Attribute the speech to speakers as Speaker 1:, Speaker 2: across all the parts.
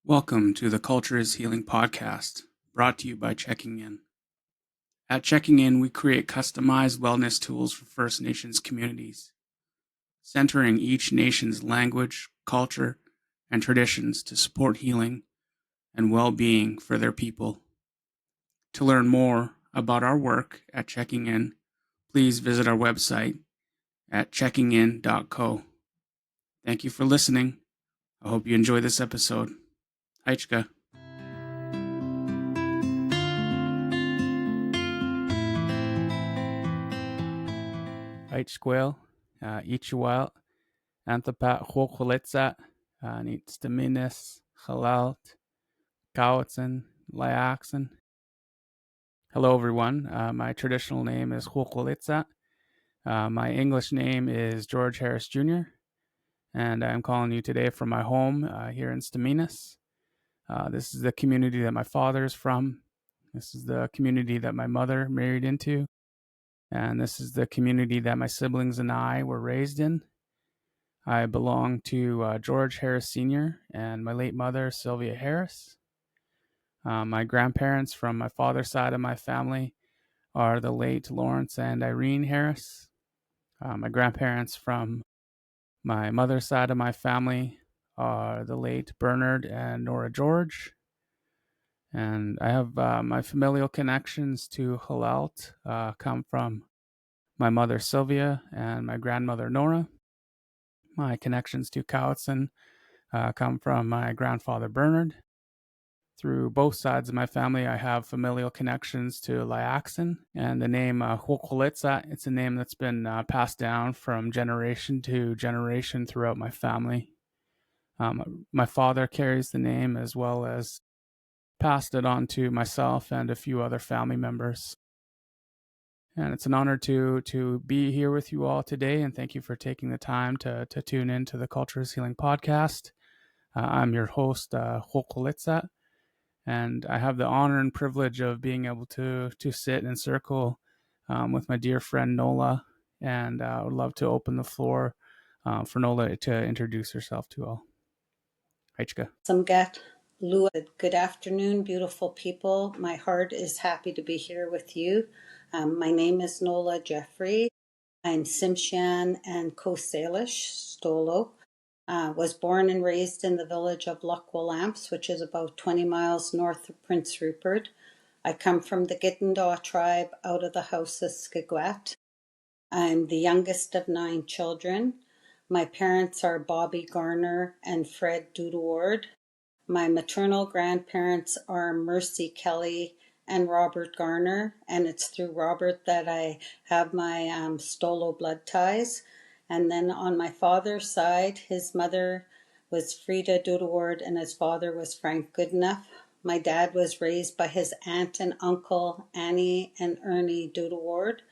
Speaker 1: Welcome to the Culture is Healing podcast, brought to you by Checking In. At Checking In, we create customized wellness tools for First Nations communities, centering each nation's language, culture, and traditions to support healing and well-being for their people. To learn more about our work at Checking In, please visit our website at checkingin.co. Thank you for listening. I hope you enjoy this episode. Aichka. Aichquel, Ichuel, Anthapat Hokulitza, Nitstaminis, Halalt, Kowatson, Liaxon. Hello, everyone. My traditional name is Hokulitza. My English name is George Harris Jr., and I'm calling you today from my home here in Staminis. This is the community that my father is from. This is the community that my mother married into. And this is the community that my siblings and I were raised in. I belong to George Harris Sr. and my late mother, Sylvia Harris. My grandparents from my father's side of my family are the late Lawrence and Irene Harris. My grandparents from my mother's side of my family are the late Bernard and Nora George. And I have my familial connections to Halalt come from my mother Sylvia and my grandmother Nora. My connections to Cowitson come from my grandfather Bernard. Through both sides of my family, I have familial connections to Liaxon, and the name Hokulitza, it's a name that's been passed down from generation to generation throughout my family. My father carries the name as well as passed it on to myself and a few other family members. And it's an honor to be here with you all today, and thank you for taking the time to tune in to the Culture is Healing podcast. I'm your host, Hokulitza, and I have the honor and privilege of being able to sit in circle with my dear friend Nola, and I would love to open the floor for Nola to introduce herself to all. Aichka.
Speaker 2: Samgat Lua. Good afternoon, beautiful people. My heart is happy to be here with you. My name is Nola Jeffrey. I'm Tsimshian and Coast Salish, Stolo. Was born and raised in the village of Lochwillamps, which is about 20 miles north of Prince Rupert. I come from the Gittindaw tribe out of the house of Skigwat. I'm the youngest of 9 children. My parents are Bobby Garner and Fred Dudeward. My maternal grandparents are Mercy Kelly and Robert Garner, and it's through Robert that I have my Stolo blood ties. And then on my father's side, his mother was Frida Dudeward and his father was Frank Goodenough. My dad was raised by his aunt and uncle, Annie and Ernie Dudeward.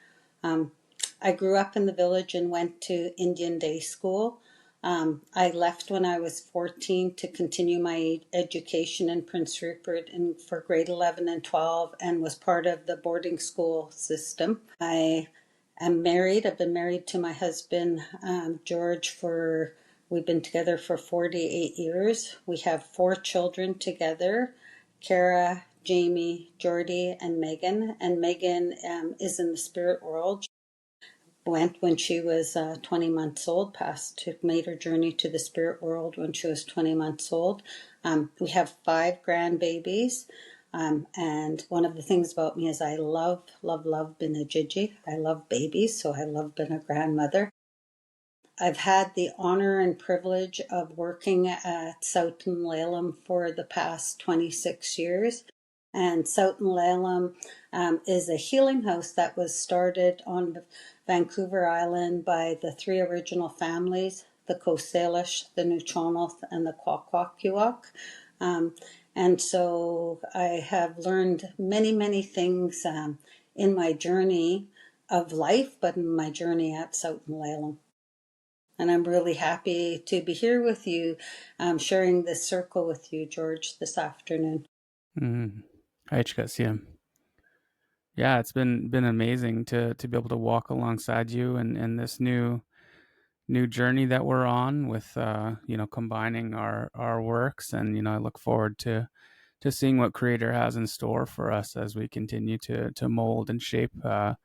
Speaker 2: I grew up in the village and went to Indian Day School. I left when I was 14 to continue my education in Prince Rupert for grade 11 and 12 and was part of the boarding school system. I am married. I've been married to my husband, George, we've been together for 48 years. We have 4 children together, Kara, Jamie, Jordy, and Megan. And Megan is in the spirit world. Went when she was 20 months old, made her journey to the spirit world when she was 20 months old. We have 5 grandbabies. And one of the things about me is I love being a Gigi. I love babies, so I love being a grandmother. I've had the honor and privilege of working at Tsow-Tun Le Lum for the past 26 years. And Tsow-Tun Le Lum is a healing house that was started on Vancouver Island by the 3 original families, the Coast Salish, the Nuu-chah-nulth, and the Kwakwaka'wakw. And so I have learned many things in my journey of life, but in my journey at Tsow-Tun Le Lum. And I'm really happy to be here with you, sharing this circle with you, George, this afternoon.
Speaker 1: Yeah, it's been amazing to be able to walk alongside you in this new new journey that we're on with combining our works, and I look forward to seeing what Creator has in store for us as we continue to mold and shape the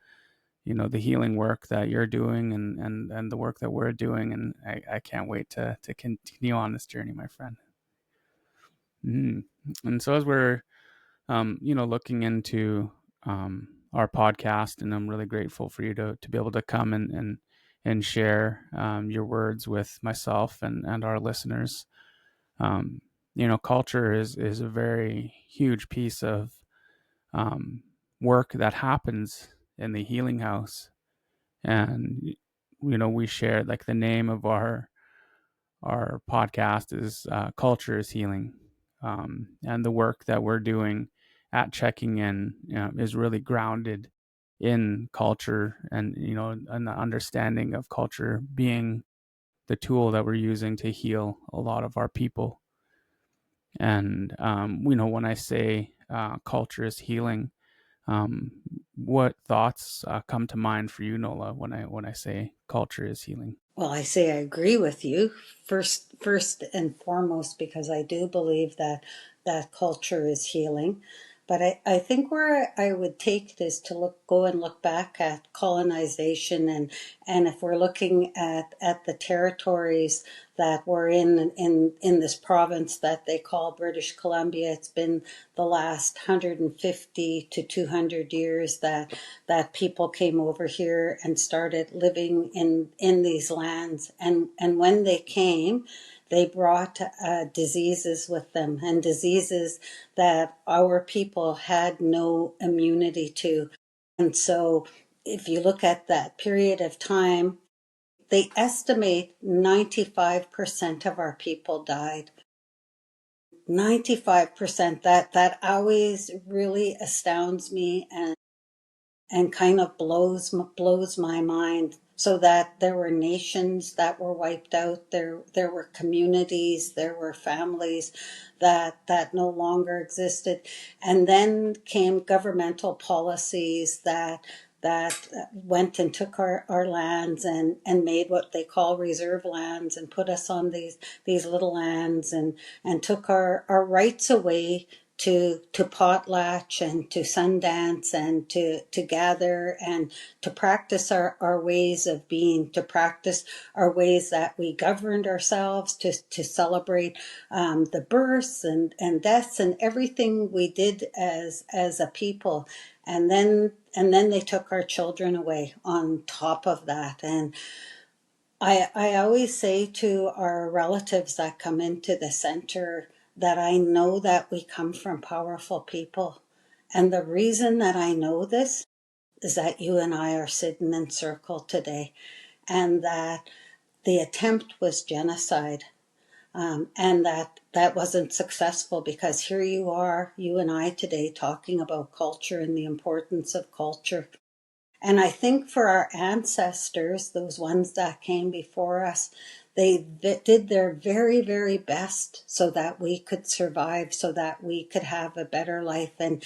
Speaker 1: healing work that you're doing, and the work that we're doing. And I can't wait to continue on this journey, my friend. And so as we're looking into our podcast, and I'm really grateful for you to be able to come and share your words with myself and our listeners. Culture is a very huge piece of work that happens in the healing house. And we share, like, the name of our podcast is Culture is Healing. And the work that we're doing at Checking In is really grounded in culture, and an understanding of culture being the tool that we're using to heal a lot of our people. And when I say culture is healing, what thoughts come to mind for you, Nola, when I say culture is healing?
Speaker 2: Well, I say I agree with you first and foremost, because I do believe that culture is healing. But I think where I would take it is to go and look back at colonization, and if we're looking at the territories that were in this province that they call British Columbia. It's been the last 150 to 200 years that people came over here and started living in these lands. And when they came, they brought diseases with them, and diseases that our people had no immunity to. And so if you look at that period of time, they estimate 95% of our people died. 95%. That always really astounds me, and kind of blows my mind. So that there were nations that were wiped out, there were communities, there were families that no longer existed. And then came governmental policies that went and took our lands and made what they call reserve lands, and put us on these little lands, and took our rights away to potlatch and to sundance, and to gather and to practice our ways of being, to practice our ways that we governed ourselves, to celebrate the births and deaths and everything we did as a people. And then they took our children away on top of that. And I always say to our relatives that come into the center that I know that we come from powerful people. And the reason that I know this is that you and I are sitting in circle today, and that the attempt was genocide. And that wasn't successful, because here you are, you and I today, talking about culture and the importance of culture. And I think for our ancestors, those ones that came before us, they did their very, very best so that we could survive, so that we could have a better life. And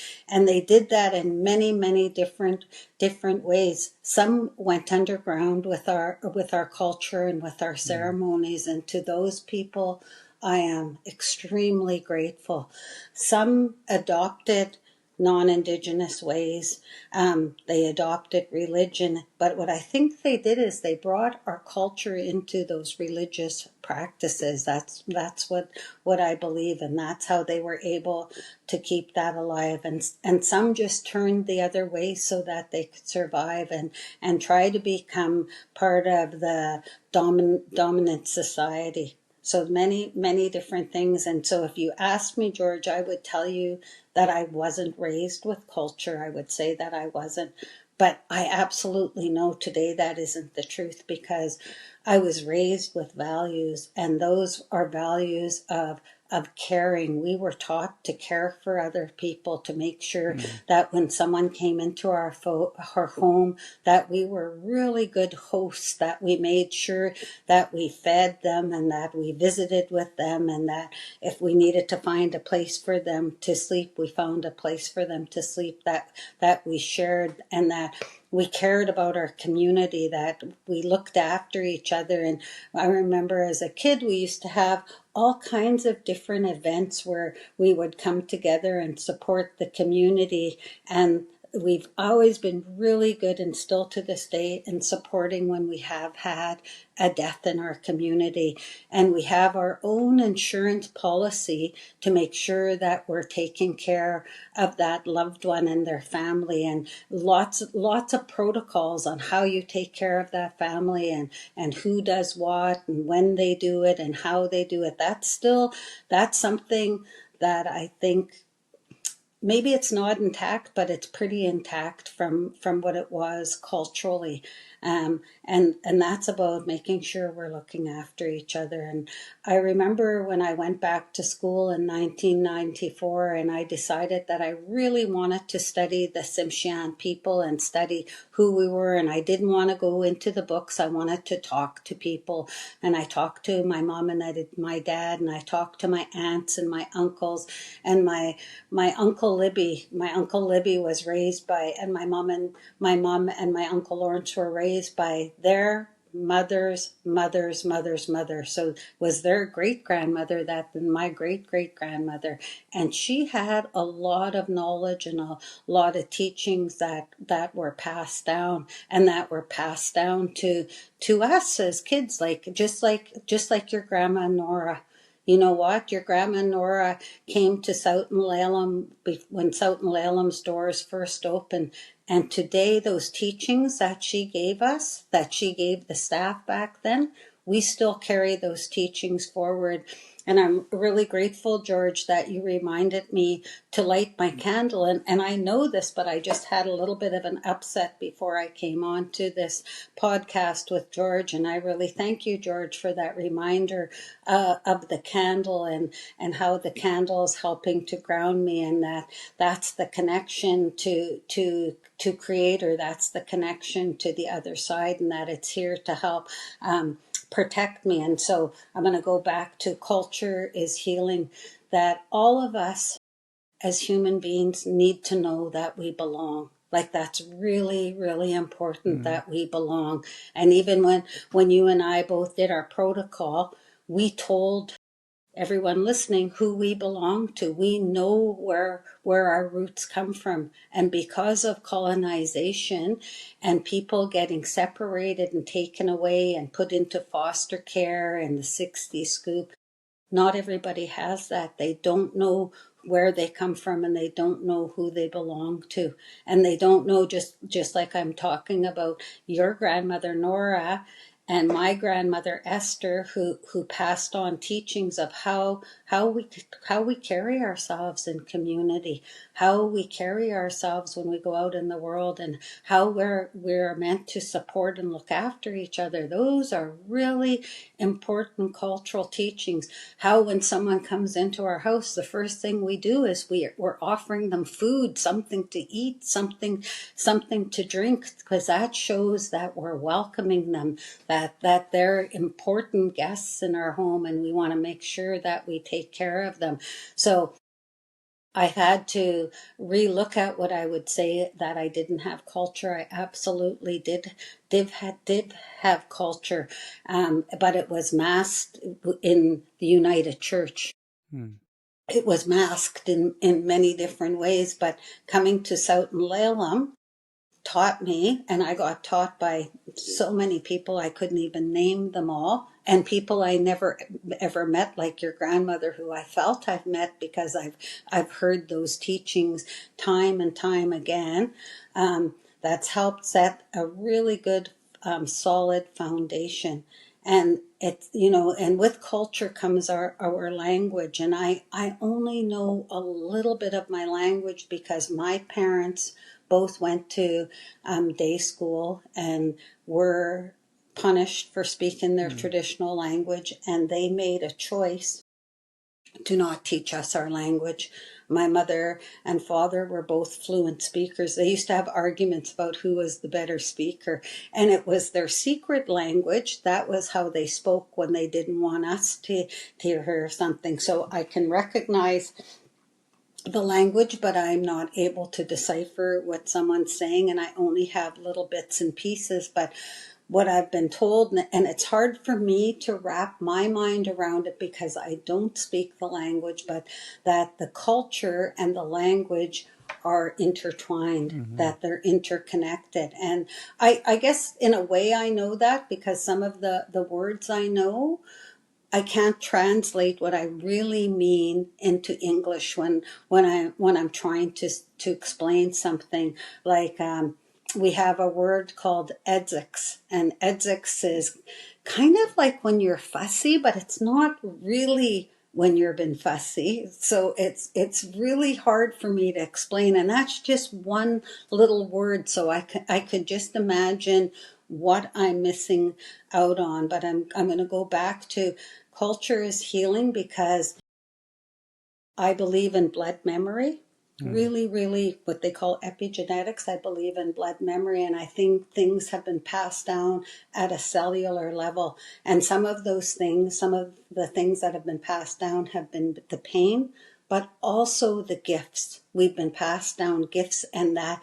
Speaker 2: they did that in many, many different ways. Some went underground with our culture and with our ceremonies. And to those people, I am extremely grateful. Some adopted non-Indigenous ways. They adopted religion, but what I think they did is they brought our culture into those religious practices. That's what I believe, and that's how they were able to keep that alive. And some just turned the other way so that they could survive and try to become part of the dominant society. So many different things. And so if you ask me, George, I would tell you that I wasn't raised with culture. I would say that I wasn't. But I absolutely know today that isn't the truth, because I was raised with values, and those are values of caring. We were taught to care for other people, to make sure that when someone came into our home, that we were really good hosts, that we made sure that we fed them and that we visited with them, and that if we needed to find a place for them to sleep, we found a place for them to sleep, that we shared, and that we cared about our community, that we looked after each other. And I remember as a kid, we used to have all kinds of different events where we would come together and support the community. And we've always been really good, and still to this day, in supporting when we have had a death in our community. And we have our own insurance policy to make sure that we're taking care of that loved one and their family, and lots of protocols on how you take care of that family, and who does what and when they do it and how they do it. That's something that I think maybe it's not intact, but it's pretty intact from what it was culturally. And that's about making sure we're looking after each other. And I remember when I went back to school in 1994, and I decided that I really wanted to study the Tsimshian people and study who we were. And I didn't want to go into the books. I wanted to talk to people. And I talked to my mom and my dad, and I talked to my aunts and my uncles, and my uncle Libby. My uncle Libby was raised by, and my mom and my uncle Lawrence were raised by their mother's mother. So was their great grandmother, that then my great grandmother. And she had a lot of knowledge and a lot of teachings that were passed down, and that were passed down to us as kids, like just like your grandma Nora. You know what? Your grandma Nora came to Tsow-Tun Le Lum when Tsow-Tun Le Lum's doors first opened. And today, those teachings that she gave us, that she gave the staff back then, we still carry those teachings forward. And I'm really grateful, George, that you reminded me to light my candle. And I know this, but I just had a little bit of an upset before I came on to this podcast with George. And I really thank you, George, for that reminder of the candle, and how the candle is helping to ground me, and that's the connection to Creator. That's the connection to the other side, and that it's here to help protect me. And so I'm going to go back to culture is healing, that all of us as human beings need to know that we belong. Like, that's really, really important, that we belong. And even when you and I both did our protocol, we told everyone listening who we belong to. We know where our roots come from. And because of colonization and people getting separated and taken away and put into foster care and the 60 scoop, not everybody has that. They don't know where they come from, and they don't know who they belong to. And they don't know, just like I'm talking about your grandmother Nora and my grandmother Esther, who passed on teachings of how we carry ourselves in community, how we carry ourselves when we go out in the world, and how we're meant to support and look after each other. Those are really important cultural teachings. How when someone comes into our house, the first thing we do is we're offering them food, something to eat, something to drink, because that shows that we're welcoming them, that they're important guests in our home, and we want to make sure that we take care of them. So I had to relook at what I would say that I didn't have culture. I absolutely did have culture, but it was masked in the United Church. It was masked in many different ways, but coming to Tsow-Tun Le Lum taught me, and I got taught by so many people I couldn't even name them all, and people I never ever met, like your grandmother, who I felt I've met because I've heard those teachings time and time again. That's helped set a really good solid foundation. And it's, and with culture comes our language. And I only know a little bit of my language because my parents both went to day school and were punished for speaking their traditional language, and they made a choice to not teach us our language. My mother and father were both fluent speakers. They used to have arguments about who was the better speaker, and it was their secret language. That was how they spoke when they didn't want us to hear something. So I can recognize the language, but I'm not able to decipher what someone's saying, and I only have little bits and pieces. But what I've been told, and it's hard for me to wrap my mind around it because I don't speak the language, but that the culture and the language are intertwined,
Speaker 1: Mm-hmm.
Speaker 2: that they're interconnected. And I guess in a way I know that because some of the words I know, I can't translate what I really mean into English when I'm trying to explain something. Like we have a word called edzics, and edzics is kind of like when you're fussy, but it's not really when you're been fussy. So it's really hard for me to explain, and that's just one little word. So I could just imagine what I'm missing out on. But I'm going to go back to culture is healing because I believe in blood memory.
Speaker 1: Mm.
Speaker 2: Really, really, what they call epigenetics. I believe in blood memory, and I think things have been passed down at a cellular level. And some of those things, some of the things that have been passed down have been the pain, but also the gifts. We've been passed down gifts, and that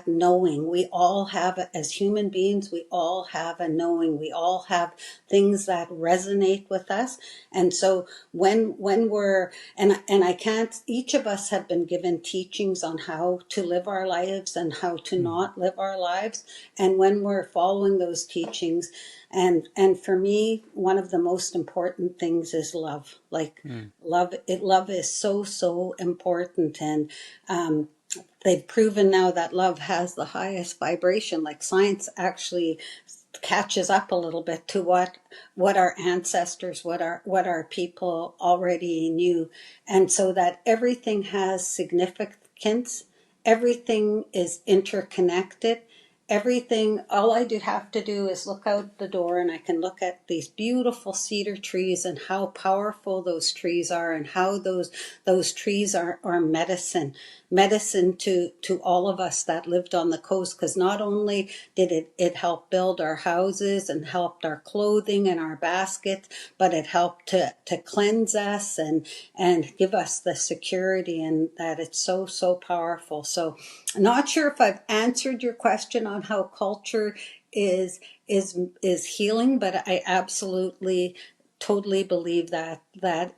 Speaker 2: knowing. We all have, as human beings, we all have a knowing. We all have things that resonate with us. And so when we're, and I can't, each of us have been given teachings on how to live our lives and how to
Speaker 1: Mm.
Speaker 2: not live our lives. And when we're following those teachings, and for me, one of the most important things is love. Like
Speaker 1: Mm.
Speaker 2: love is so important. And they've proven now that love has the highest vibration. Like science actually catches up a little bit to what our ancestors, what our people already knew. And so that everything has significance, everything is interconnected. Everything, all I do have to do is look out the door and I can look at these beautiful cedar trees and how powerful those trees are, and how those trees are medicine to all of us that lived on the coast. Because not only did it help build our houses and helped our clothing and our baskets, but it helped to cleanse us and give us the security, and that it's so powerful. So not sure if I've answered your question on how culture is is healing, but I absolutely totally believe that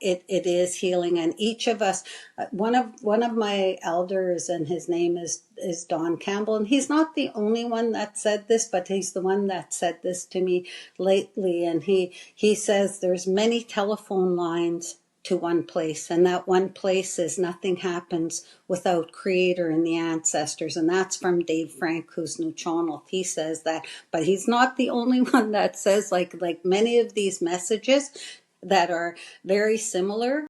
Speaker 2: it is healing. And each of us, one of my elders, and his name is Don Campbell, and he's not the only one that said this, but he's the one that said this to me lately. And he says there's many telephone lines to one place, and that one place is nothing happens without creator and the ancestors. And that's from Dave Frank, who's Newchonald. He says that, but he's not the only one that says, like many of these messages that are very similar,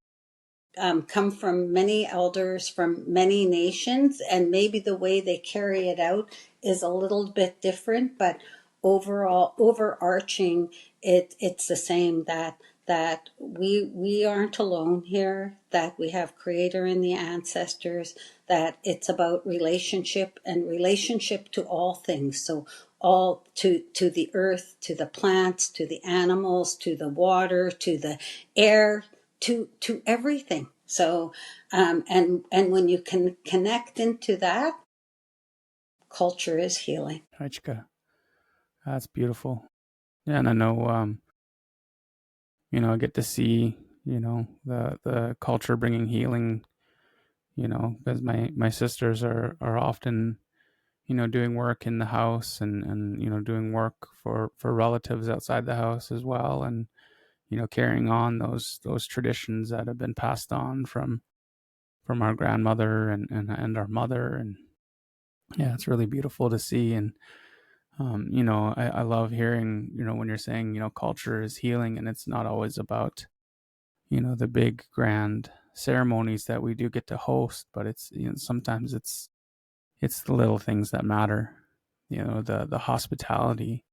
Speaker 2: come from many elders from many nations, and maybe the way they carry it out is a little bit different, but overall, overarching, it's the same, that we aren't alone here, that we have creator in the ancestors, that it's about relationship, and relationship to all things. So all to the earth, to the plants, to the animals, to the water, to the air, to everything. So and when you can connect into that, culture is healing.
Speaker 1: Hachka. That's beautiful. Yeah, and I know, I get to see, the culture bringing healing, because my sisters are often, doing work in the house, and doing work for relatives outside the house as well, and carrying on those traditions that have been passed on from our grandmother and our mother. And yeah, it's really beautiful to see. And I love hearing, when you're saying, culture is healing, and it's not always about, the big grand ceremonies that we do get to host, but it's, sometimes it's the little things that matter, the hospitality,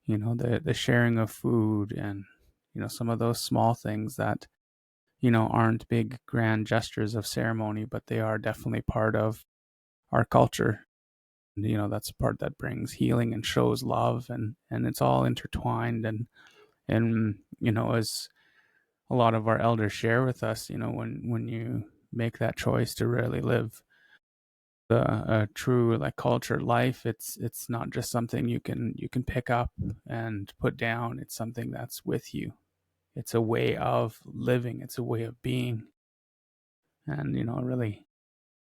Speaker 1: the sharing of food, and some of those small things that aren't big grand gestures of ceremony, but they are definitely part of our culture. And, that's the part that brings healing and shows love, and it's all intertwined. And as a lot of our elders share with us, when make that choice to really live the true like cultured life. It's not just something you can pick up and put down. It's something that's with you. It's a way of living. It's a way of being. And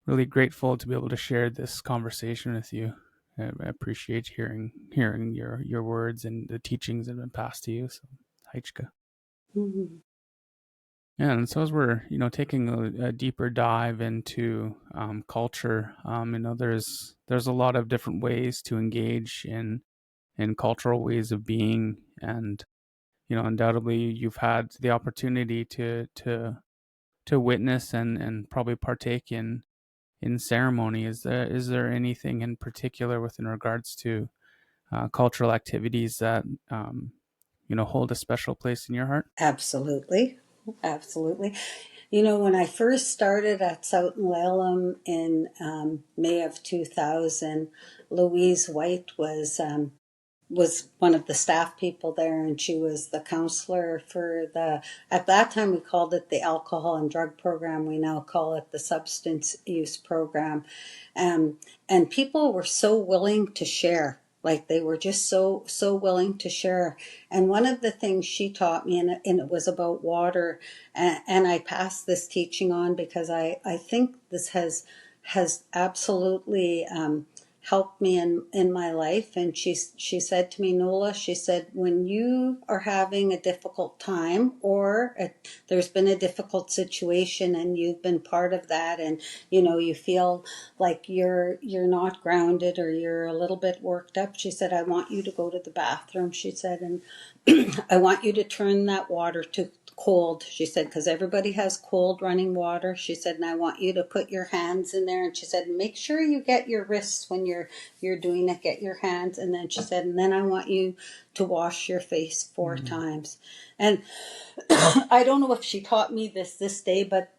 Speaker 1: really grateful to be able to share this conversation with you. I appreciate hearing your words and the teachings that have been passed to you. So, Haichka.
Speaker 2: Mhm.
Speaker 1: Yeah, and so as we're taking a deeper dive into culture, there's a lot of different ways to engage in cultural ways of being, and undoubtedly you've had the opportunity to witness and probably partake in ceremony. Is there anything in particular within regards to cultural activities that hold a special place in your heart?
Speaker 2: Absolutely. Absolutely. When I first started at Tsow-Tun Le Lum in May of 2000, Louise White was one of the staff people there, and she was the counselor for at that time we called it the alcohol and drug program. We now call it the substance use program. um, and people were so willing to share, like they were just so willing to share. And one of the things she taught me, and it was about water, and I passed this teaching on because I think this has absolutely helped me in my life. And she said to me, Nola, she said, when you are having a difficult time, or there's been a difficult situation and you've been part of that, and you feel like you're not grounded, or you're a little bit worked up, she said, I want you to go to the bathroom, she said, and I want you to turn that water to cold, she said, because everybody has cold running water. She said, and I want you to put your hands in there. And she said, make sure you get your wrists when you're doing it, get your hands. And then she said, and then I want you to wash your face 4 times. And I don't know if she taught me this day, but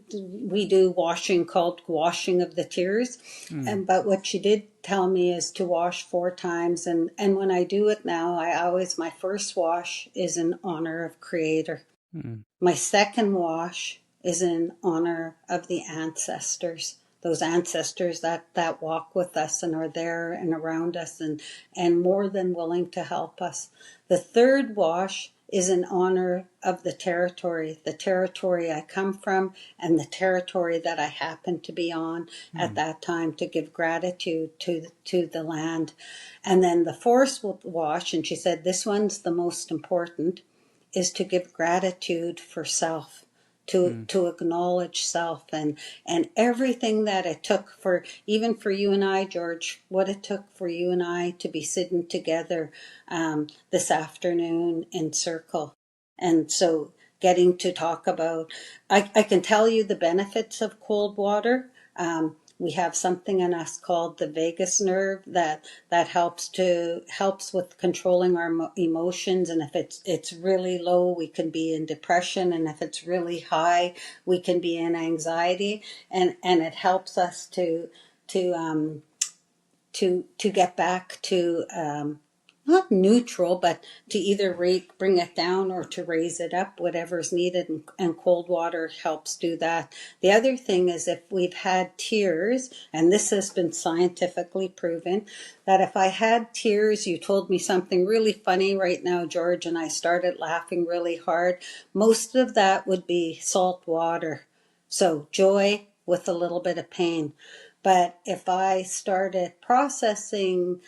Speaker 2: we do washing called washing of the tears.
Speaker 1: Mm,
Speaker 2: And but what she did tell me is to wash 4 times. And when I do it now, my first wash is in honor of Creator.
Speaker 1: mm,
Speaker 2: My second wash is in honor of the ancestors, those ancestors that walk with us and are there and around us, and more than willing to help us. The third wash is in honor of the territory I come from, and the territory that I happen to be on at
Speaker 1: mm,
Speaker 2: that time, to give gratitude to the land. And then the fourth wash, and she said this one's the most important, is to give gratitude for self,
Speaker 1: mm,
Speaker 2: to acknowledge self, and everything that it took, for even for you and I, George, what it took for you and I to be sitting together this afternoon in circle. And so getting to talk about, I can tell you the benefits of cold water. We have something in us called the vagus nerve that helps with controlling our emotions. And if it's really low, we can be in depression, and if it's really high, we can be in anxiety. And it helps us to um, to get back to not neutral, but to either bring it down or to raise it up, whatever's needed, and cold water helps do that. The other thing is, if we've had tears, and this has been scientifically proven, that if I had tears, you told me something really funny right now, George, and I started laughing really hard. Most of that would be salt water. So joy with a little bit of pain. But if I started processing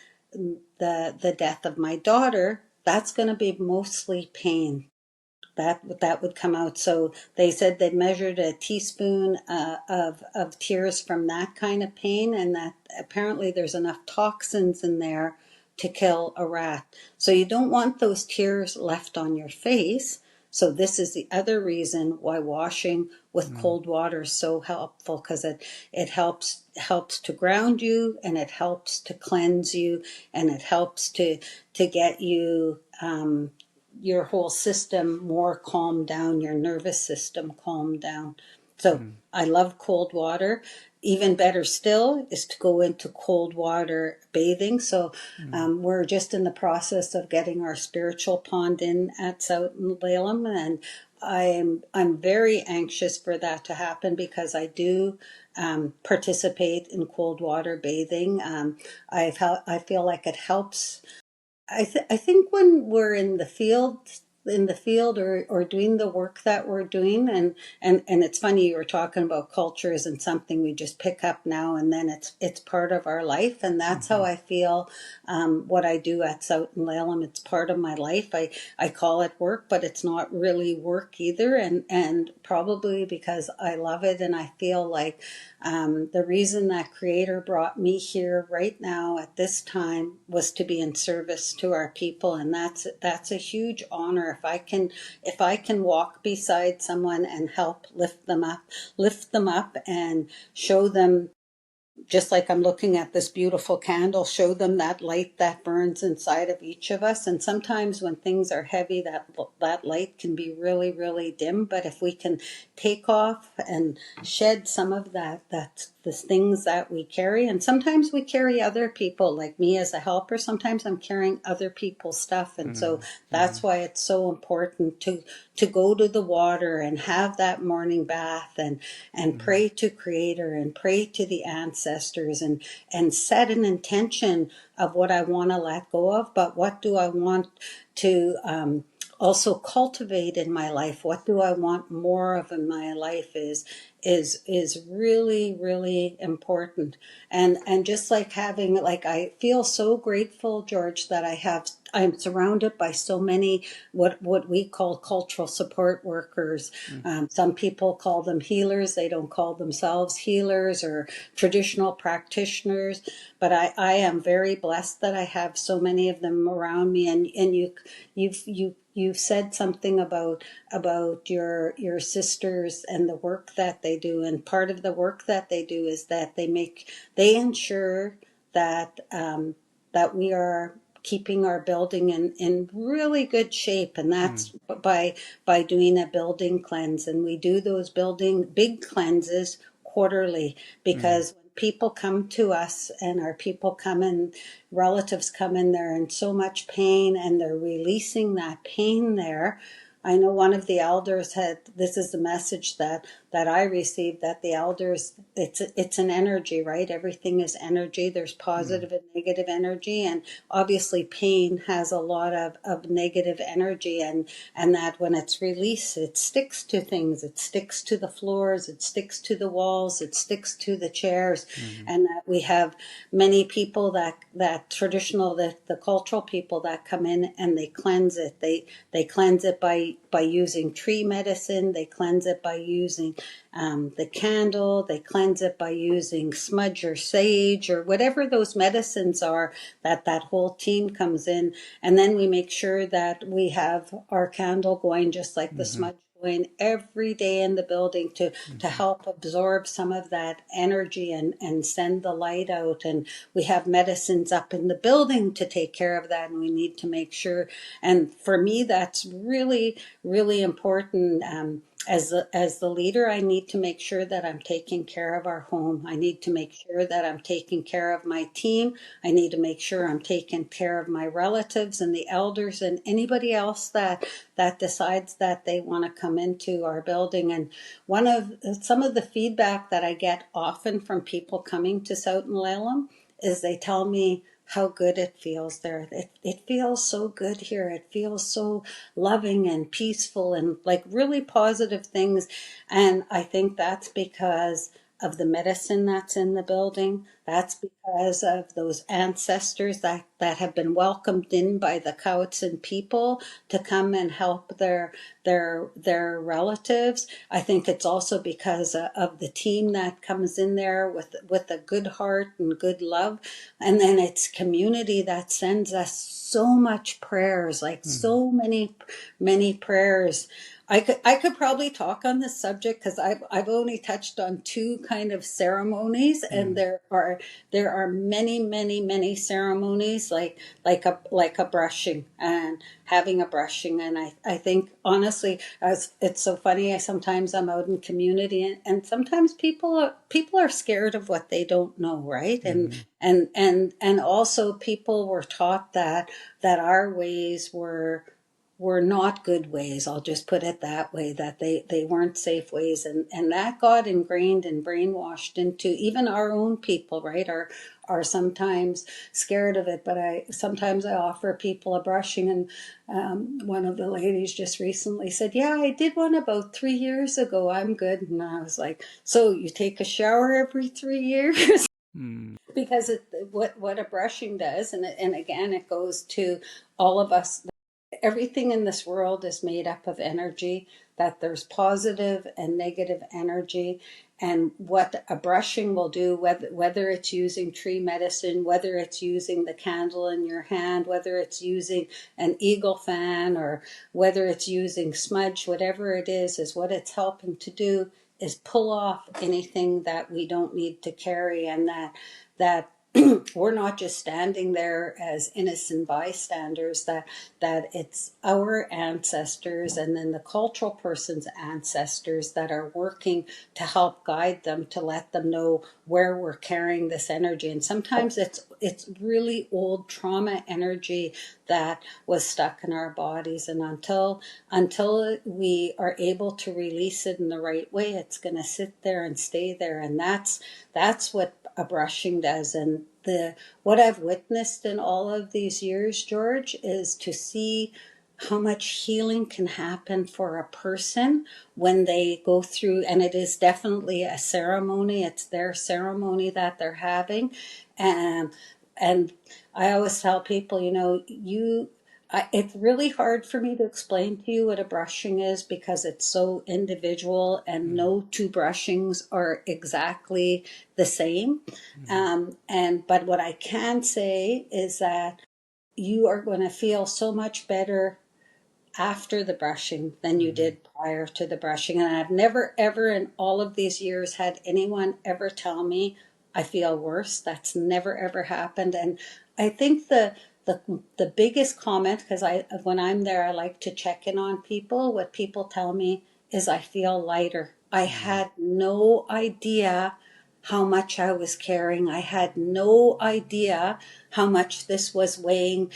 Speaker 2: the death of my daughter, that's going to be mostly pain. That would come out. So they said they measured a teaspoon of tears from that kind of pain, and that apparently there's enough toxins in there to kill a rat. So you don't want those tears left on your face. So this is the other reason why washing with
Speaker 1: mm,
Speaker 2: cold water is so helpful, because it helps to ground you, and it helps to cleanse you, and it helps to get you your whole system more calmed down, your nervous system calmed down. So
Speaker 1: mm,
Speaker 2: I love cold water. Even better still is to go into cold water bathing. So
Speaker 1: mm,
Speaker 2: we're just in the process of getting our spiritual pond in at Tsow-Tun Le Lum, and I'm very anxious for that to happen because I do participate in cold water bathing. I feel like it helps. I think when we're in the field or doing the work that we're doing, and it's funny you were talking about cultures and something we just pick up now and then it's part of our life, and that's how
Speaker 1: Mm-hmm.
Speaker 2: I feel. What I do at Tsow-Tun Le Lum, it's part of my life. I call it work, but it's not really work either, and probably because I love it and I feel like the reason that Creator brought me here right now at this time was to be in service to our people, and that's a huge honor. If I can walk beside someone and help lift them up, and show them, just like I'm looking at this beautiful candle, show them that light that burns inside of each of us. And sometimes when things are heavy, that light can be really, really dim. But if we can take off and shed some of that's the things that we carry. And sometimes we carry other people, like me as a helper. Sometimes I'm carrying other people's stuff. And so
Speaker 1: Mm-hmm.
Speaker 2: that's why it's so important to go to the water and have that morning bath, and
Speaker 1: Mm-hmm.
Speaker 2: pray to Creator and pray to the ancestors, and set an intention of what I want to let go of, but what do I want to also cultivate in my life? What do I want more of in my life is really, really important. And just like having, like, I feel so grateful, George, that I'm surrounded by so many what we call cultural support workers. Some people call them healers. They don't call themselves healers or traditional practitioners, but I am very blessed that I have so many of them around me. And you've said something about your sisters and the work that they do, and part of the work that they do is that they ensure that that we are keeping our building in really good shape, and that's by doing a building cleanse. And we do those building big cleanses quarterly,
Speaker 1: Mm-hmm.
Speaker 2: because when people come to us and our people come in, relatives come in, they're in so much pain and they're releasing that pain there. I know one of the elders had, this is the message that I received, that the elders, it's an energy, right? Everything is energy. There's positive and negative energy, and obviously pain has a lot of negative energy, and that when it's released, it sticks to things. It sticks to the floors, it sticks to the walls, it sticks to the chairs.
Speaker 1: Mm-hmm.
Speaker 2: And that we have many people that traditional, the cultural people that come in and they cleanse it. They cleanse it by using tree medicine. They cleanse it by using the candle. They cleanse it by using smudge or sage or whatever those medicines are, that whole team comes in. And then we make sure that we have our candle going, just like the
Speaker 1: Mm-hmm.
Speaker 2: smudge going every day in the building to help absorb some of that energy and send the light out. And we have medicines up in the building to take care of that, and we need to make sure. And for me, that's really, really important. As the leader, I need to make sure that I'm taking care of our home. I need to make sure that I'm taking care of my team. I need to make sure I'm taking care of my relatives and the elders and anybody else that decides that they want to come into our building. And some of the feedback that I get often from people coming to Tsow-Tun Le Lum is they tell me how good it feels there. It feels so good here. It feels so loving and peaceful and like really positive things. And I think that's because of the medicine that's in the building. That's because of those ancestors that have been welcomed in by the Cowichan people to come and help their relatives. I think it's also because of the team that comes in there with a good heart and good love. And then it's community that sends us so much prayers, like
Speaker 1: Mm-hmm.
Speaker 2: so many prayers. I could probably talk on this subject because I've only touched on two kind of ceremonies, and there are many ceremonies, like a brushing and having a brushing. And I think honestly, as it's so funny, sometimes I'm out in community, and sometimes people are scared of what they don't know, right?
Speaker 1: Mm-hmm.
Speaker 2: And also people were taught that our ways were not good ways. I'll just put it that way, that they weren't safe ways. And that got ingrained and brainwashed into even our own people, right? Are sometimes scared of it. But sometimes I offer people a brushing, and one of the ladies just recently said, "Yeah, I did one about 3 years ago. I'm good." And I was like, "So you take a shower every 3 years?"
Speaker 1: Mm.
Speaker 2: Because what a brushing does, and again, it goes to all of us. Everything in this world is made up of energy, that there's positive and negative energy. And what a brushing will do, whether it's using tree medicine, whether it's using the candle in your hand, whether it's using an eagle fan, or whether it's using smudge, whatever it is what it's helping to do is pull off anything that we don't need to carry. And that we're not just standing there as innocent bystanders, that it's our ancestors and then the cultural person's ancestors that are working to help guide them, to let them know where we're carrying this energy. And sometimes it's really old trauma energy that was stuck in our bodies, and until we are able to release it in the right way, it's going to sit there and stay there. And that's what a brushing does. And what I've witnessed in all of these years, George, is to see how much healing can happen for a person when they go through, and it is definitely a ceremony. It's their ceremony that they're having. And I always tell people, it's really hard for me to explain to you what a brushing is because it's so individual, and
Speaker 1: Mm.
Speaker 2: no two brushings are exactly the same.
Speaker 1: Mm.
Speaker 2: But what I can say is that you are going to feel so much better after the brushing than you
Speaker 1: Mm.
Speaker 2: did prior to the brushing. And I've never, ever in all of these years had anyone ever tell me I feel worse. That's never, ever happened. And I think the, the biggest comment, because when I'm there, I like to check in on people. What people tell me is I feel lighter. I
Speaker 1: Mm.
Speaker 2: had no idea how much I was carrying. I had no idea how much this was weighing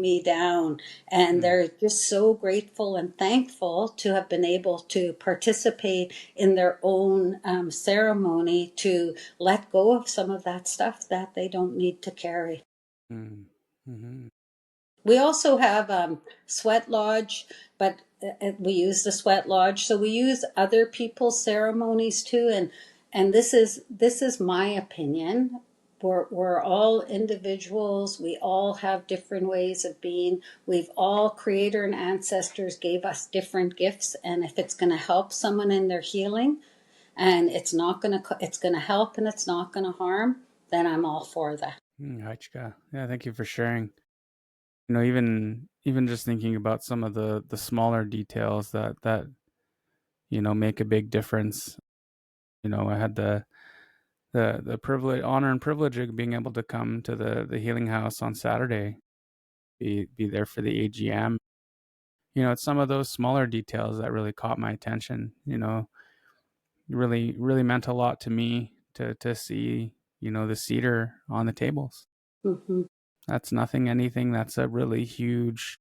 Speaker 2: me down. And
Speaker 1: Mm.
Speaker 2: they're just so grateful and thankful to have been able to participate in their own ceremony to let go of some of that stuff that they don't need to carry.
Speaker 1: Mm. Mhm.
Speaker 2: We also have sweat lodge, but we use the sweat lodge. So we use other people's ceremonies too, and this is my opinion. We're all individuals. We all have different ways of being. We've all, creator and ancestors gave us different gifts, and if it's going to help someone in their healing, and it's going to help, and it's not going to harm, then I'm all for that.
Speaker 1: Hachika. Yeah, thank you for sharing. Even just thinking about some of the smaller details that make a big difference. I had the privilege, honor, and privilege of being able to come to the healing house on Saturday, be there for the AGM. It's some of those smaller details that really caught my attention. Really really meant a lot to me to see the cedar on the tables.
Speaker 2: Hmm.
Speaker 1: That's nothing anything that's a really huge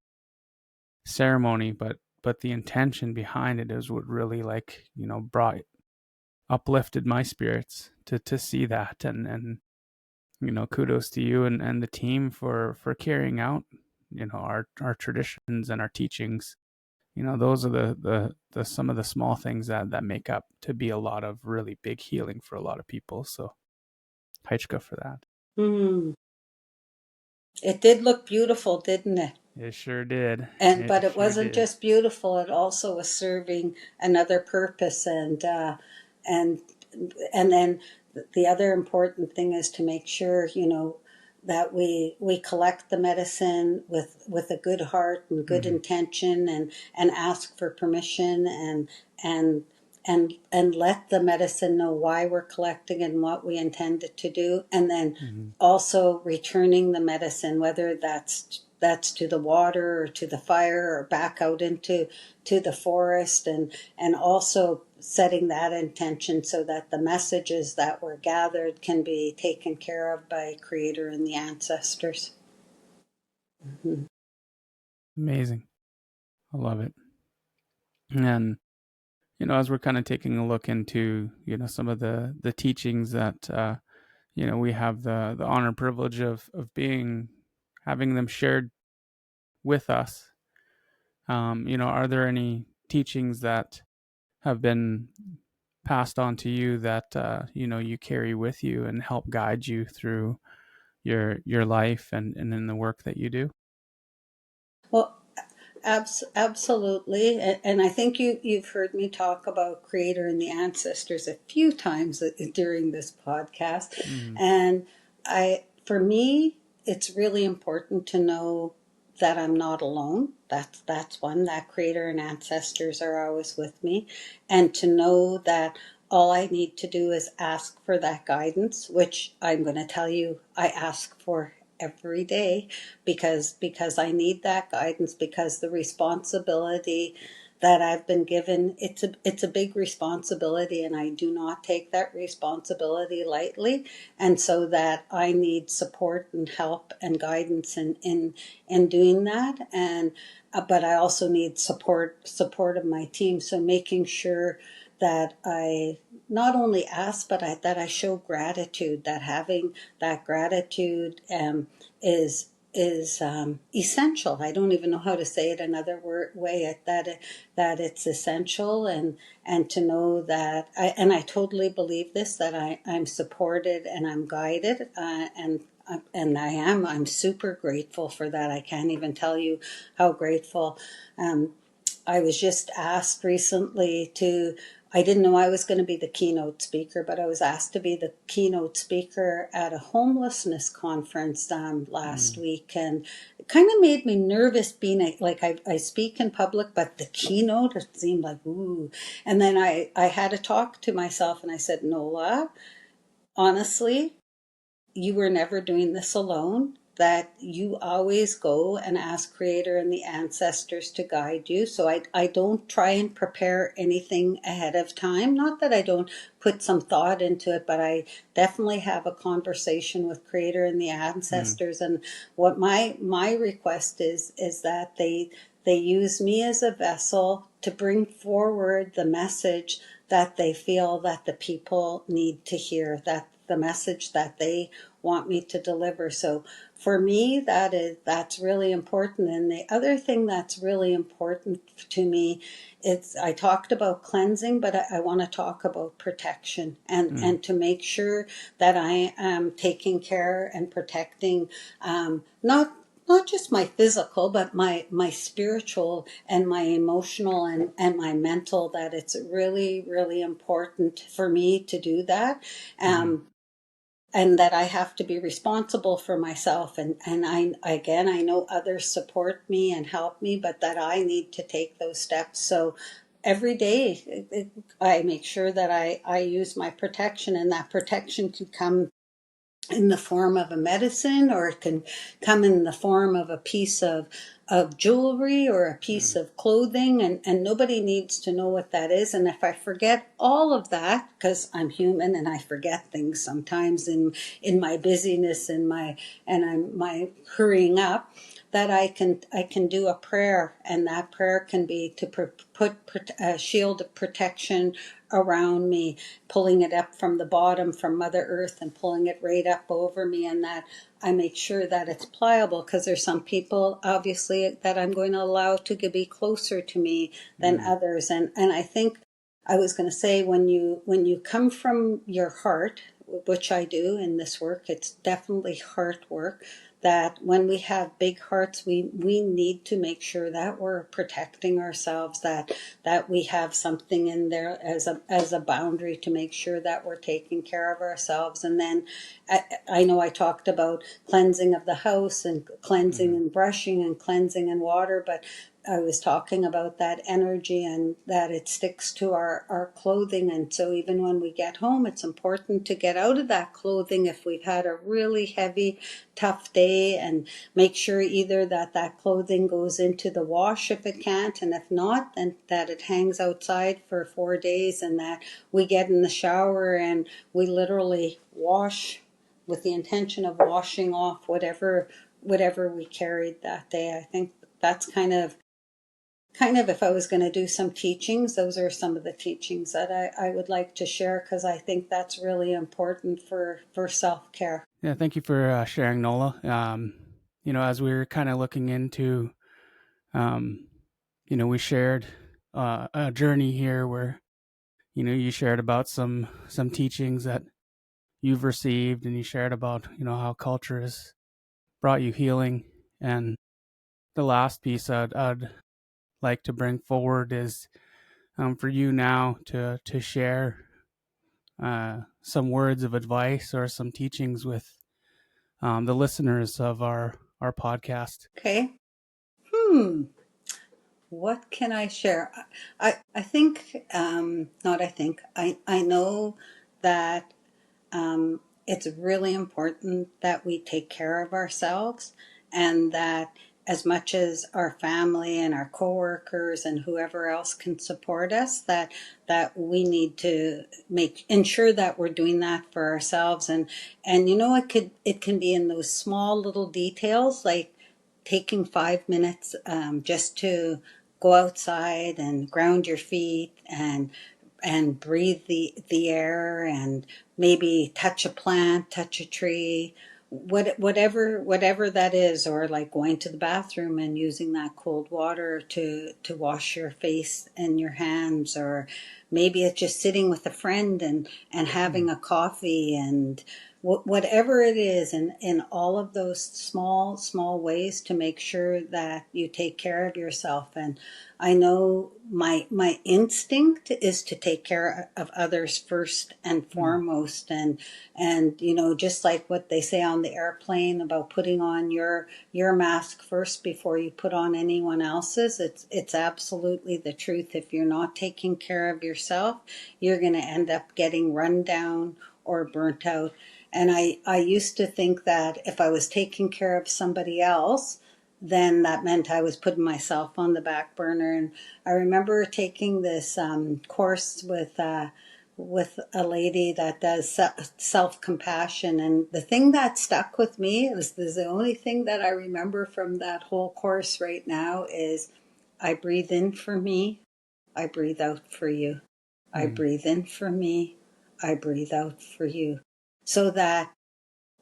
Speaker 1: ceremony, but the intention behind it is what really brought uplifted my spirits to see that. And kudos to you and the team for carrying out our traditions and our teachings. Those are the some of the small things that make up to be a lot of really big healing for a lot of people. So Heichka for that.
Speaker 2: Mm. It did look beautiful, didn't it?
Speaker 1: It sure did.
Speaker 2: But
Speaker 1: It
Speaker 2: it
Speaker 1: sure
Speaker 2: wasn't
Speaker 1: did.
Speaker 2: just beautiful; it also was serving another purpose. And and then the other important thing is to make sure, that we collect the medicine with a good heart and good
Speaker 1: Mm-hmm.
Speaker 2: intention, and ask for permission, and and let the medicine know why we're collecting and what we intend it to do, and then
Speaker 1: Mm-hmm.
Speaker 2: also returning the medicine, whether that's to the water or to the fire or back out into the forest, and also setting that intention so that the messages that were gathered can be taken care of by creator and the ancestors. Mhm.
Speaker 1: Amazing. I love it. And as we're kind of taking a look into some of the teachings that we have the honor and privilege of being having them shared with us. Are there any teachings that have been passed on to you that you carry with you and help guide you through your life and in the work that you do?
Speaker 2: Well, absolutely. And I think you've heard me talk about Creator and the ancestors a few times during this podcast.
Speaker 1: Mm,
Speaker 2: And for me, it's really important to know that I'm not alone. That's one, that Creator and ancestors are always with me. And to know that all I need to do is ask for that guidance, which I'm going to tell you I ask for every day, because I need that guidance, because the responsibility that I've been given, it's a big responsibility, and I do not take that responsibility lightly. And so that I need support and help and guidance in doing that. And but I also need support of my team. So making sure that I not only ask, but that I show gratitude. That having that gratitude is essential. I don't even know how to say it another way. That it's essential, and to know that I totally believe this, that I'm supported and I'm guided, and I'm super grateful for that. I can't even tell you how grateful. I was just asked recently I didn't know I was going to be the keynote speaker, but I was asked to be the keynote speaker at a homelessness conference last
Speaker 1: mm,
Speaker 2: week. And it kind of made me nervous being I speak in public, but the keynote, it seemed like, ooh. And then I had to talk to myself, and I said, Nola, honestly, you were never doing this alone, that you always go and ask Creator and the ancestors to guide you. So I don't try and prepare anything ahead of time. Not that I don't put some thought into it, but I definitely have a conversation with Creator and the
Speaker 1: mm,
Speaker 2: ancestors. And what my request is that they use me as a vessel to bring forward the message that they feel that the people need to hear, that the message that they want me to deliver. So for me, that's really important. And the other thing that's really important to me, I talked about cleansing, but I want to talk about protection,
Speaker 1: mm,
Speaker 2: and to make sure that I am taking care and protecting, not just my physical, but my spiritual and my emotional and my mental, that it's really, really important for me to do that.
Speaker 1: mm,
Speaker 2: And that I have to be responsible for myself. And I know others support me and help me, but that I need to take those steps. So every day I make sure that I use my protection, and that protection can come in the form of a medicine, or it can come in the form of a piece of jewelry or a piece
Speaker 1: mm,
Speaker 2: of clothing, and nobody needs to know what that is. And if I forget all of that, because I'm human and I forget things sometimes in my busyness and my hurrying up, that I can do a prayer, and that prayer can be to put a shield of protection around me, pulling it up from the bottom from Mother Earth and pulling it right up over me, and that I make sure that it's pliable, because there's some people obviously that I'm going to allow to be closer to me than
Speaker 1: mm,
Speaker 2: others. And I think I was going to say, when you come from your heart, which I do in this work, it's definitely heart work. That when we have big hearts, we need to make sure that we're protecting ourselves, that we have something in there as a boundary to make sure that we're taking care of ourselves. And then I know I talked about cleansing of the house and cleansing
Speaker 1: mm,
Speaker 2: and brushing and cleansing and water, but I was talking about that energy, and that it sticks to our clothing. And so even when we get home, it's important to get out of that clothing if we've had a really heavy, tough day, and make sure either that clothing goes into the wash if it can't, and if not, then that it hangs outside for 4 days, and that we get in the shower and we literally wash with the intention of washing off whatever we carried that day. I think that's kind of kind of, if I was going to do some teachings, those are some of the teachings that I would like to share, because I think that's really important for self-care.
Speaker 1: Yeah, thank you for sharing, Nola. As we were kind of looking into, um, we shared a journey here where you shared about some teachings that you've received, and you shared about how culture has brought you healing. And the last piece I'd like to bring forward is for you now to share some words of advice or some teachings with the listeners of our podcast.
Speaker 2: Okay. What can I share? I think, not I think, I know that it's really important that we take care of ourselves, and that as much as our family and our coworkers and whoever else can support us, that we need to ensure that we're doing that for ourselves. And it can be in those small little details, like taking 5 minutes just to go outside and ground your feet and breathe the air, and maybe touch a plant, touch a tree, whatever that is. Or like going to the bathroom and using that cold water to wash your face and your hands. Or maybe it's just sitting with a friend and having a coffee, and whatever it is, in all of those small ways, to make sure that you take care of yourself. And I know my instinct is to take care of others first and foremost. And just like what they say on the airplane about putting on your mask first before you put on anyone else's, it's absolutely the truth. If you're not taking care of yourself, you're going to end up getting run down or burnt out. And I used to think that if I was taking care of somebody else, then that meant I was putting myself on the back burner. And I remember taking this course with a lady that does self-compassion. And the thing that stuck with me is the only thing that I remember from that whole course right now is, I breathe in for me, I breathe out for you. I
Speaker 1: Mm.
Speaker 2: breathe in for me, I breathe out for you. So that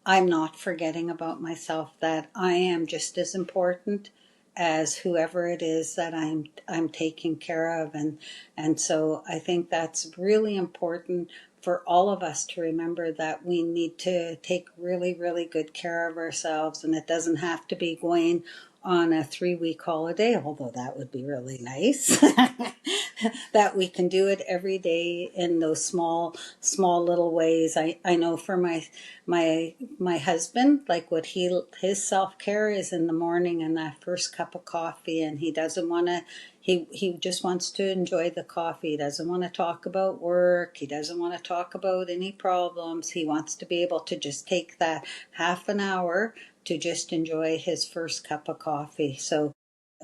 Speaker 2: I'm not forgetting about myself, that I am just as important as whoever it is that I'm taking care of. And so I think that's really important for all of us to remember, that we need to take really, really good care of ourselves. And it doesn't have to be going on a 3-week holiday, although that would be really nice. That we can do it every day in those small little ways. I know for my husband, like what his self-care is in the morning, and that first cup of coffee. And he doesn't want to, he just wants to enjoy the coffee. He doesn't want to talk about work. He doesn't want to talk about any problems. He wants to be able to just take that half an hour to just enjoy his first cup of coffee. So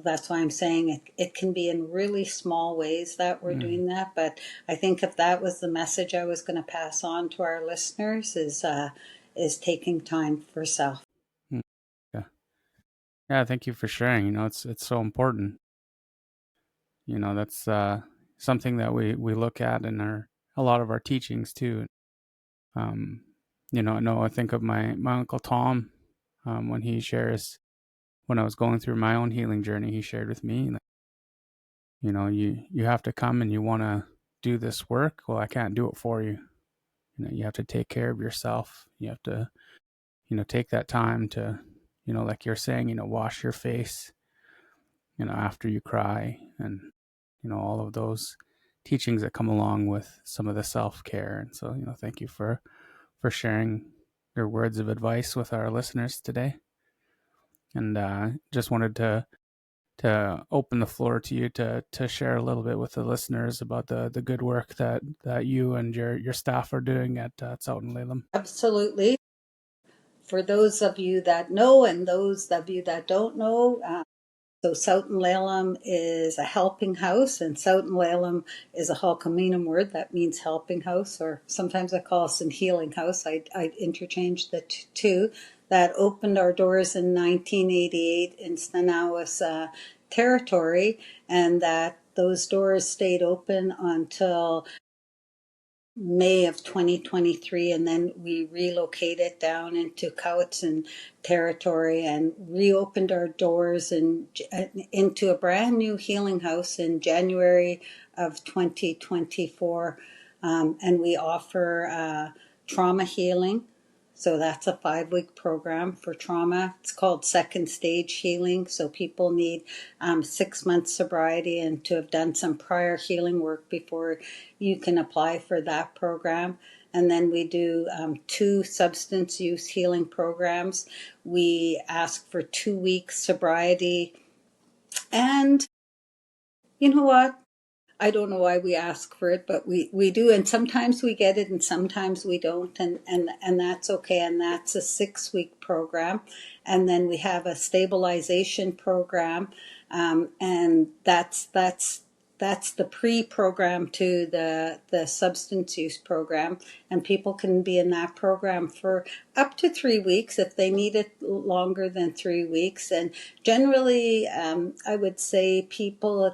Speaker 2: that's why I'm saying it can be in really small ways that we're doing that. But I think if that was the message I was going to pass on to our listeners, is taking time for self.
Speaker 1: Mm. Yeah, yeah. Thank you for sharing. It's so important. That's something that we look at in a lot of our teachings too. Um, I know I think of my uncle Tom, when he shares, when I was going through my own healing journey, he shared with me that, you have to come and you want to do this work. Well, I can't do it for you. You have to take care of yourself. You have to, take that time to, like you're saying, wash your face, after you cry, and, all of those teachings that come along with some of the self-care. And so, thank you for sharing your words of advice with our listeners today. And just wanted to open the floor to you to share a little bit with the listeners about the good work that you and your staff are doing at Tsow-Tun Le Lum.
Speaker 2: Absolutely. For those of you that know and those of you that don't know, so Tsow-Tun Le Lum is a helping house, and Tsow-Tun Le Lum is a Halkominum word that means helping house, or sometimes I call us a healing house. I interchange the two. That opened our doors in 1988 in Stanawas, territory, and that those doors stayed open until May of 2023, and then we relocated down into Cowichan territory and reopened our doors into a brand new healing house in January of 2024. And we offer trauma healing. So that's a 5-week program for trauma. It's called second stage healing. So people need 6 months sobriety and to have done some prior healing work before you can apply for that program. And then we do 2 substance use healing programs. We ask for 2 weeks sobriety. And you know what? I don't know why we ask for it, but we do. And sometimes we get it and sometimes we don't. And that's okay. And that's a 6-week program. And then we have a stabilization program. And that's the pre-program to the substance use program. And people can be in that program for up to 3 weeks if they need it longer than 3 weeks. And generally, I would say people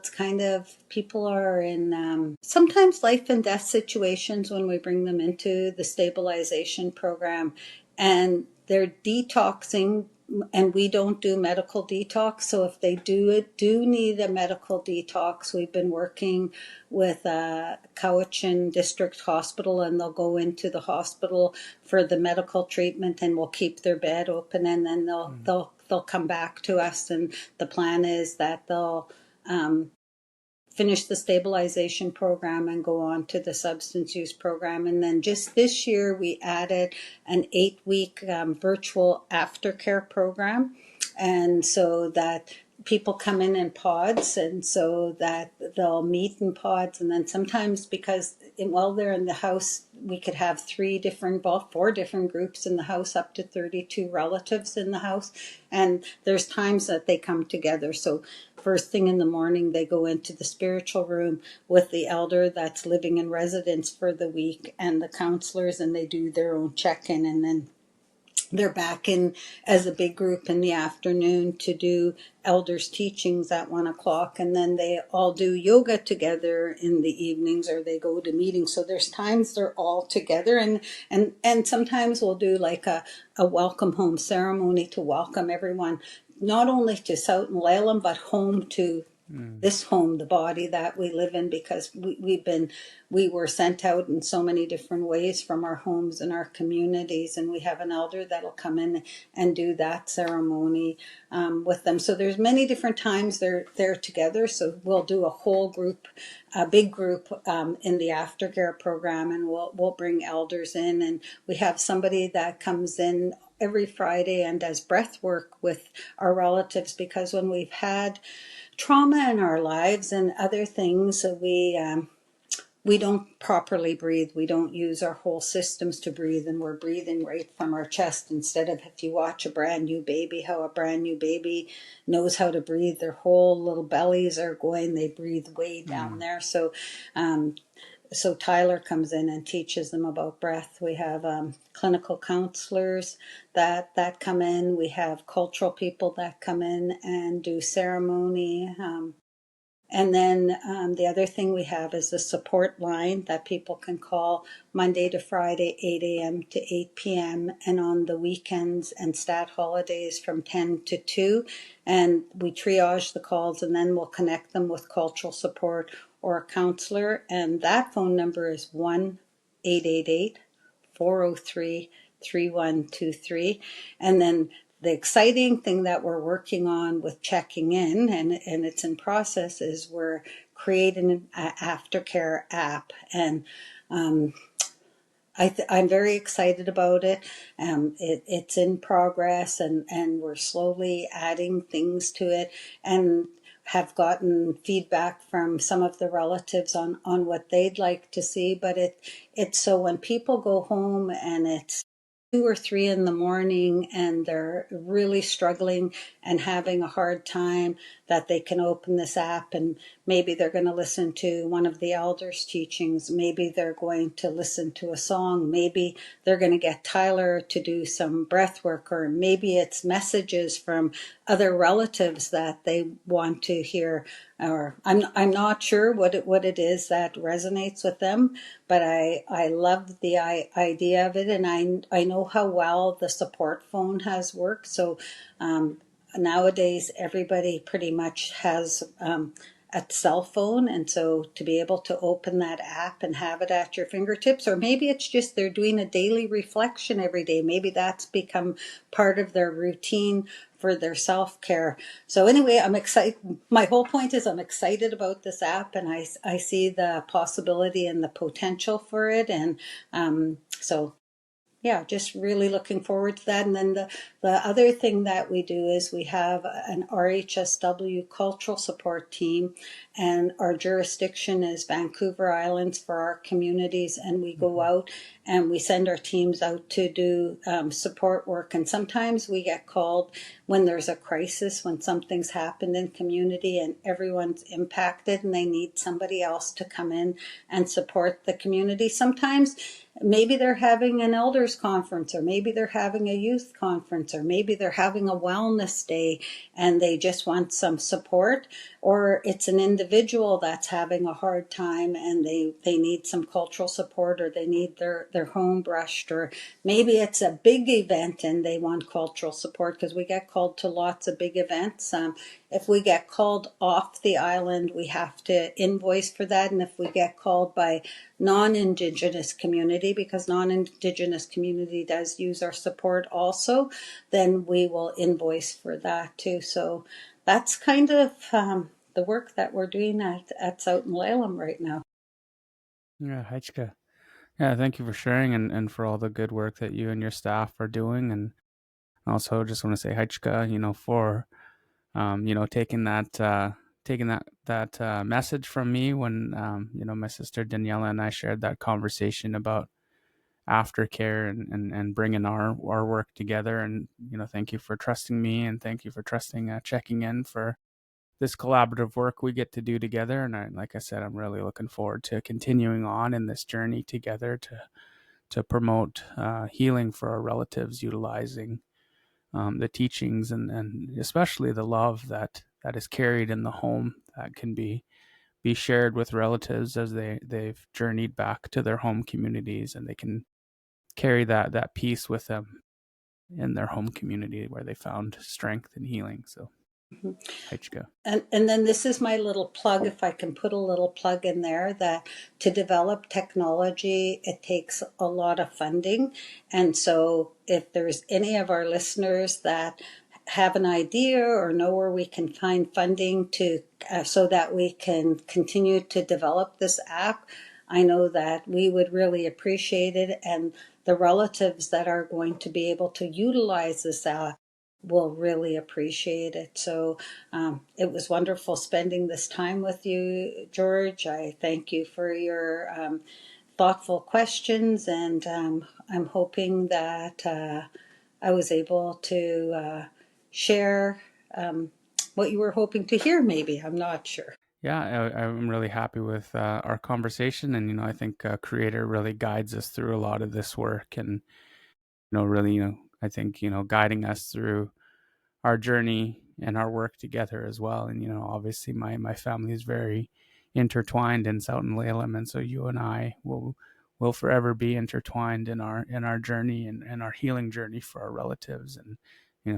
Speaker 2: are in sometimes life and death situations when we bring them into the stabilization program, and they're detoxing, and we don't do medical detox. So if they do need a medical detox, we've been working with Cowichan District Hospital, and they'll go into the hospital for the medical treatment, and we'll keep their bed open, and then they'll come back to us. And the plan is that they'll finish the stabilization program and go on to the substance use program. And then just this year, we added an 8-week virtual aftercare program. And so that people come in pods, and so that they'll meet in pods. And then sometimes because while they're in the house, we could have 4 different groups in the house, up to 32 relatives in the house. And there's times that they come together. So first thing in the morning, they go into the spiritual room with the elder that's living in residence for the week and the counselors, and they do their own check-in, and then they're back in as a big group in the afternoon to do elders teachings at 1:00, and then they all do yoga together in the evenings, or they go to meetings. So there's times they're all together, and sometimes we'll do like a welcome home ceremony to welcome everyone, not only to Tsow-Tun Le Lum, but home to this home, the body that we live in, because we were sent out in so many different ways from our homes and our communities, and we have an elder that'll come in and do that ceremony with them. So there's many different times they're together. So we'll do a whole group, a big group in the aftercare program, and we'll bring elders in, and we have somebody that comes in every Friday and does breath work with our relatives, because when we've had trauma in our lives and other things, we don't properly breathe. We don't use our whole systems to breathe, and we're breathing right from our chest, instead of, if you watch a brand new baby, how a brand new baby knows how to breathe. Their whole little bellies are going, they breathe way down there. So Tyler comes in and teaches them about breath. We have clinical counselors that come in. We have cultural people that come in and do ceremony. And then the other thing we have is a support line that people can call Monday to Friday, 8 a.m. to 8 p.m. and on the weekends and stat holidays from 10 to 2. And we triage the calls, and then we'll connect them with cultural support or a counselor. And that phone number is 1-888-403-3123. And then the exciting thing that we're working on with checking in, and it's in process, is we're creating an aftercare app. And I'm very excited about it. It's in progress, and we're slowly adding things to it, and have gotten feedback from some of the relatives on what they'd like to see. But it's so when people go home and it's 2 or 3 in the morning and they're really struggling and having a hard time, that they can open this app and maybe they're going to listen to one of the elders' teachings. Maybe they're going to listen to a song. Maybe they're going to get Tyler to do some breath work, or maybe it's messages from other relatives that they want to hear. Or I'm not sure what it is that resonates with them, but I love the idea of it, and I know how well the support phone has worked. So nowadays everybody pretty much has a cell phone, and so to be able to open that app and have it at your fingertips, or maybe it's just they're doing a daily reflection every day, maybe that's become part of their routine for their self-care. So anyway, I'm excited. My whole point is I'm excited about this app, and I see the possibility and the potential for it. And so yeah, just really looking forward to that. And then the other thing that we do is we have an RHSW cultural support team, and our jurisdiction is Vancouver Islands for our communities. And we go out and we send our teams out to do support work. And sometimes we get called when there's a crisis, when something's happened in community and everyone's impacted and they need somebody else to come in and support the community. Sometimes maybe they're having an elders conference, or maybe they're having a youth conference, or maybe they're having a wellness day and they just want some support, or it's an individual that's having a hard time and they need some cultural support, or they need their home brushed, or maybe it's a big event and they want cultural support, because we get called to lots of big events. If we get called off the island, we have to invoice for that. And if we get called by non-Indigenous community, because non-Indigenous community does use our support also, then we will invoice for that too. So that's kind of the work that we're doing at Tsow-Tun Le Lum right now.
Speaker 1: Yeah, Haichka. Yeah, thank you for sharing and for all the good work that you and your staff are doing. And also just want to say Haichka, for taking that message from me when my sister Daniela and I shared that conversation about aftercare and bringing our work together. And thank you for trusting me, and thank you for trusting checking in for this collaborative work we get to do together. And like I said, I'm really looking forward to continuing on in this journey together to promote healing for our relatives, utilizing the teachings and especially the love that is carried in the home that can be shared with relatives as they've journeyed back to their home communities, and they can carry that peace with them in their home community where they found strength and healing. So, Haichka.
Speaker 2: And then this is my little plug, if I can put a little plug in there, that to develop technology, it takes a lot of funding. And so if there's any of our listeners that have an idea or know where we can find funding to so that we can continue to develop this app, I know that we would really appreciate it. And the relatives that are going to be able to utilize this app will really appreciate it. So it was wonderful spending this time with you, George. I thank you for your thoughtful questions, and I'm hoping that I was able to share what you were hoping to hear, maybe. I'm not sure.
Speaker 1: Yeah, I'm really happy with our conversation, and I think Creator really guides us through a lot of this work, and really, I think guiding us through our journey and our work together as well. And obviously, my family is very intertwined in Tsow-Tun Le Lum, and so you and I will forever be intertwined in our journey and our healing journey for our relatives. And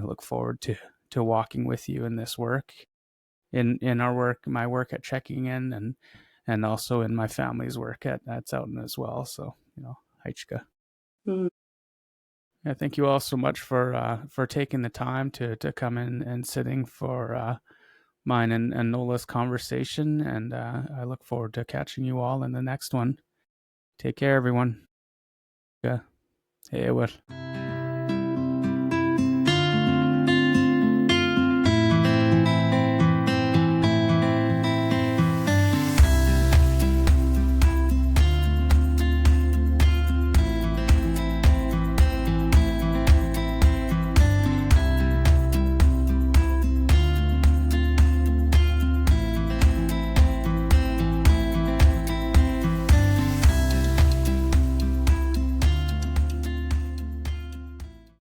Speaker 1: look forward to walking with you in this work, in our work, my work at checking in, and also in my family's work at Tsow-Tun as well. So Haichka.
Speaker 2: Mm.
Speaker 1: Yeah, thank you all so much for taking the time to come in and sitting for mine and Nola's conversation. And I look forward to catching you all in the next one. Take care, everyone. Yeah. Hey, what?